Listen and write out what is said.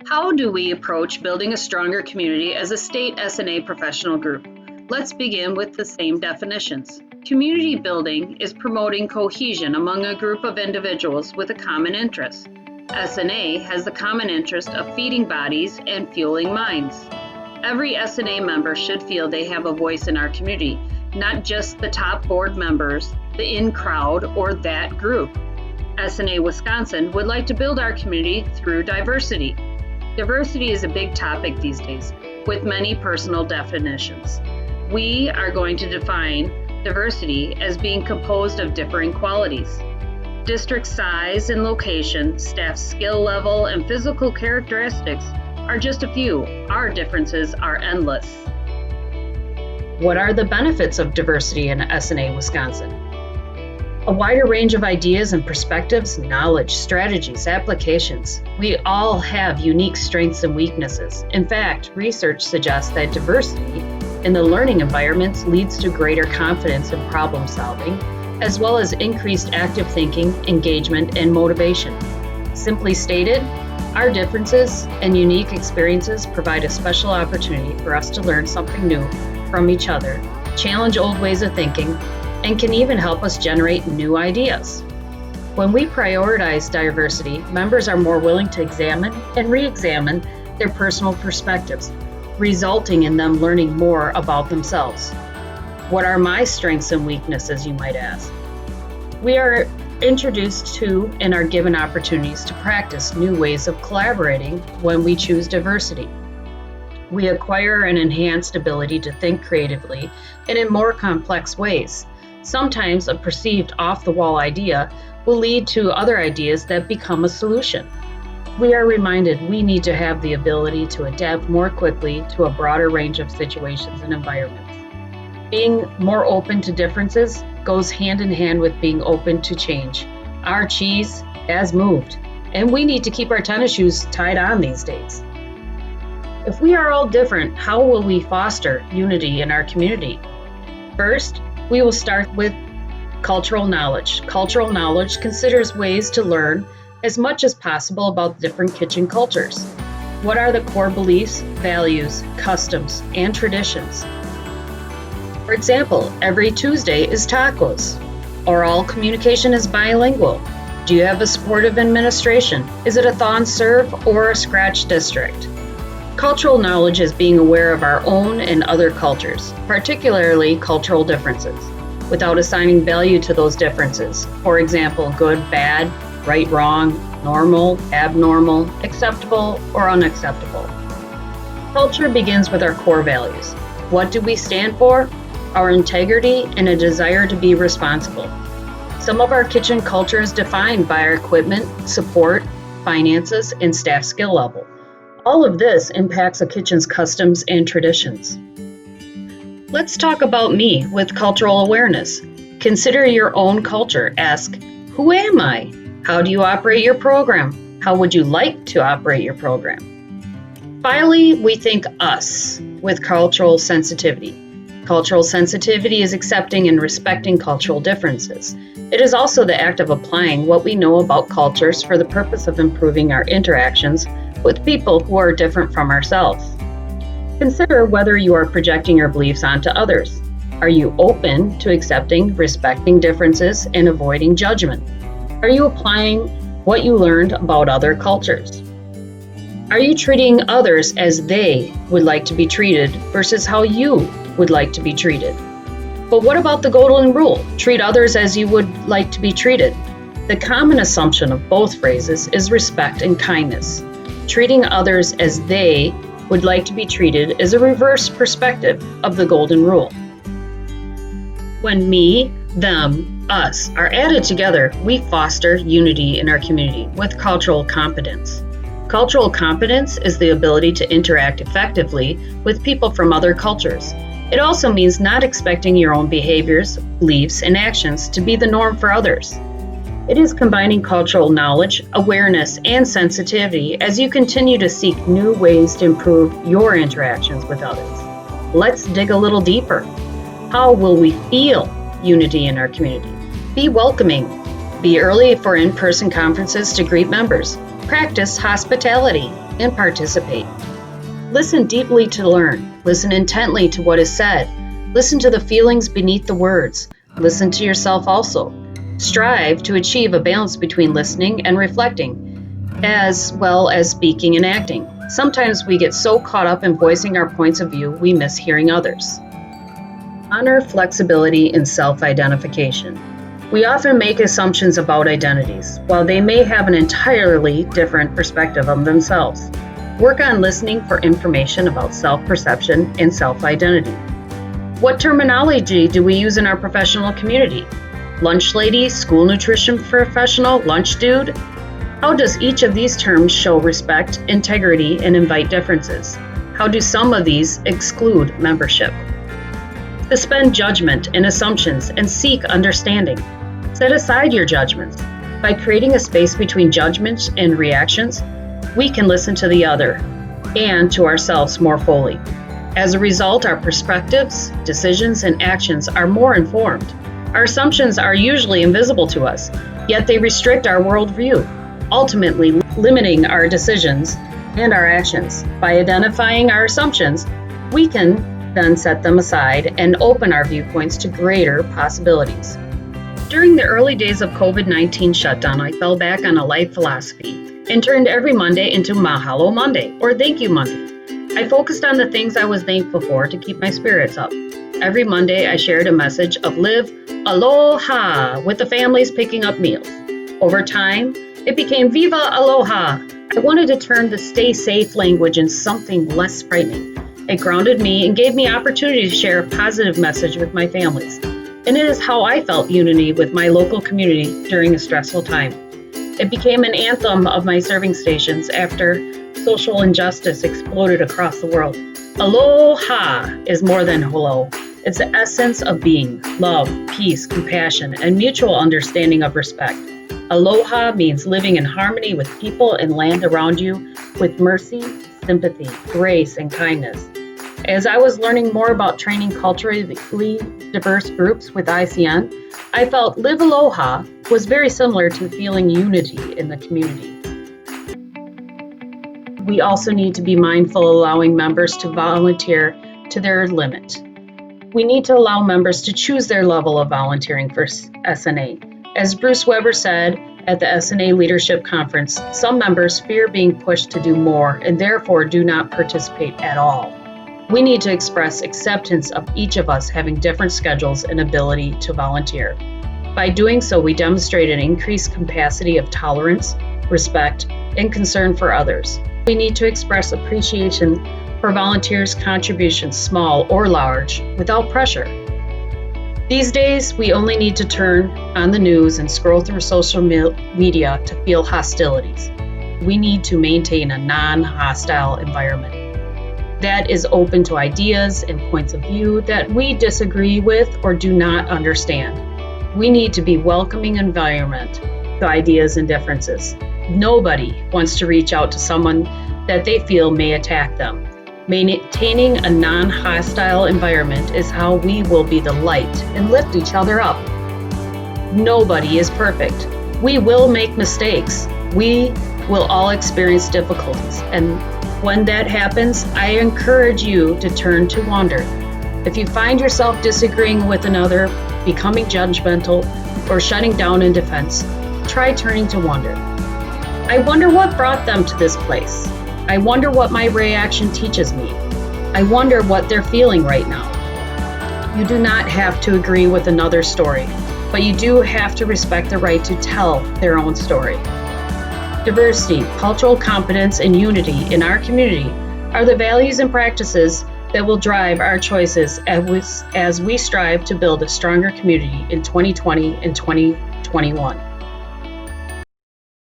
How do we approach building a stronger community as a state SNA professional group? Let's begin with the same definitions. Community building is promoting cohesion among a group of individuals with a common interest. SNA has the common interest of feeding bodies and fueling minds. Every SNA member should feel they have a voice in our community, not just the top board members, the in crowd, or that group. SNA Wisconsin would like to build our community through diversity. Diversity is a big topic these days, with many personal definitions. We are going to define diversity as being composed of differing qualities. District size and location, staff skill level, and physical characteristics are just a few. Our differences are endless. What are the benefits of diversity in SNA Wisconsin? A wider range of ideas and perspectives, knowledge, strategies, applications. We all have unique strengths and weaknesses. In fact, research suggests that diversity in the learning environments leads to greater confidence in problem solving, as well as increased active thinking, engagement, and motivation. Simply stated, our differences and unique experiences provide a special opportunity for us to learn something new from each other, challenge old ways of thinking, and can even help us generate new ideas. When we prioritize diversity, members are more willing to examine and re-examine their personal perspectives, resulting in them learning more about themselves. What are my strengths and weaknesses, you might ask? We are introduced to and are given opportunities to practice new ways of collaborating when we choose diversity. We acquire an enhanced ability to think creatively and in more complex ways. Sometimes a perceived off-the-wall idea will lead to other ideas that become a solution. We are reminded we need to have the ability to adapt more quickly to a broader range of situations and environments. Being more open to differences goes hand in hand with being open to change. Our cheese has moved, and we need to keep our tennis shoes tied on these days. If we are all different, how will we foster unity in our community? First, we will start with cultural knowledge. Cultural knowledge considers ways to learn as much as possible about different kitchen cultures. What are the core beliefs, values, customs, and traditions? For example, every Tuesday is tacos. Oral communication is bilingual. Do you have a supportive administration? Is it a thaw and serve or a scratch district? Cultural knowledge is being aware of our own and other cultures, particularly cultural differences, without assigning value to those differences. For example, good, bad, right, wrong, normal, abnormal, acceptable, or unacceptable. Culture begins with our core values. What do we stand for? Our integrity and a desire to be responsible. Some of our kitchen culture is defined by our equipment, support, finances, and staff skill level. All of this impacts a kitchen's customs and traditions. Let's talk about me with cultural awareness. Consider your own culture. Ask, who am I? How do you operate your program? How would you like to operate your program? Finally, we think us with cultural sensitivity. Cultural sensitivity is accepting and respecting cultural differences. It is also the act of applying what we know about cultures for the purpose of improving our interactions with people who are different from ourselves. Consider whether you are projecting your beliefs onto others. Are you open to accepting, respecting differences, and avoiding judgment? Are you applying what you learned about other cultures? Are you treating others as they would like to be treated versus how you would like to be treated? But what about the golden rule? Treat others as you would like to be treated. The common assumption of both phrases is respect and kindness. Treating others as they would like to be treated is a reverse perspective of the golden rule. When me, them, us are added together, we foster unity in our community with cultural competence. Cultural competence is the ability to interact effectively with people from other cultures. It also means not expecting your own behaviors, beliefs, and actions to be the norm for others. It is combining cultural knowledge, awareness, and sensitivity as you continue to seek new ways to improve your interactions with others. Let's dig a little deeper. How will we feel unity in our community? Be welcoming. Be early for in-person conferences to greet members. Practice hospitality. and participate. Listen deeply to learn. Listen intently to what is said. Listen to the feelings beneath the words. Listen to yourself also. Strive to achieve a balance between listening and reflecting, as well as speaking and acting. Sometimes we get so caught up in voicing our points of view, we miss hearing others. Honor flexibility and self-identification. We often make assumptions about identities, while they may have an entirely different perspective of themselves. Work on listening for information about self-perception and self-identity. What terminology do we use in our professional community? Lunch lady, school nutrition professional, lunch dude? How does each of these terms show respect, integrity, and invite differences? How do some of these exclude membership? Suspend judgment and assumptions and seek understanding. Set aside your judgments. By creating a space between judgments and reactions, we can listen to the other and to ourselves more fully. As a result, our perspectives, decisions, and actions are more informed. Our assumptions are usually invisible to us, yet they restrict our worldview, ultimately limiting our decisions and our actions. By identifying our assumptions, we can then set them aside and open our viewpoints to greater possibilities. During the early days of COVID-19 shutdown, I fell back on a life philosophy and turned every Monday into Mahalo Monday, or Thank You Monday. I focused on the things I was thankful for to keep my spirits up. Every Monday, I shared a message of live aloha with the families picking up meals. Over time, it became Viva Aloha. I wanted to turn the stay safe language into something less frightening. It grounded me and gave me opportunity to share a positive message with my families. And it is how I felt unity with my local community during a stressful time. It became an anthem of my serving stations after social injustice exploded across the world. Aloha is more than hello. It's the essence of being, love, peace, compassion, and mutual understanding of respect. Aloha means living in harmony with people and land around you with mercy, sympathy, grace, and kindness. As I was learning more about training culturally diverse groups with ICN, I felt Live Aloha was very similar to feeling unity in the community. We also need to be mindful allowing members to volunteer to their limit. We need to allow members to choose their level of volunteering for SNA. As Bruce Weber said at the SNA Leadership Conference, some members fear being pushed to do more and therefore do not participate at all. We need to express acceptance of each of us having different schedules and ability to volunteer. By doing so, we demonstrate an increased capacity of tolerance, respect, and concern for others. We need to express appreciation for volunteers' contributions, small or large, without pressure. These days, we only need to turn on the news and scroll through social media to feel hostilities. We need to maintain a non-hostile environment that is open to ideas and points of view that we disagree with or do not understand. We need to be welcoming environment to ideas and differences. Nobody wants to reach out to someone that they feel may attack them. Maintaining a non-hostile environment is how we will be the light and lift each other up. Nobody is perfect. We will make mistakes. We will all experience difficulties. And when that happens, I encourage you to turn to wonder. If you find yourself disagreeing with another, becoming judgmental, or shutting down in defense, try turning to wonder. I wonder what brought them to this place. I wonder what my reaction teaches me. I wonder what they're feeling right now. You do not have to agree with another's story, but you do have to respect the right to tell their own story. Diversity, cultural competence, and unity in our community are the values and practices that will drive our choices as we strive to build a stronger community in 2020 and 2021.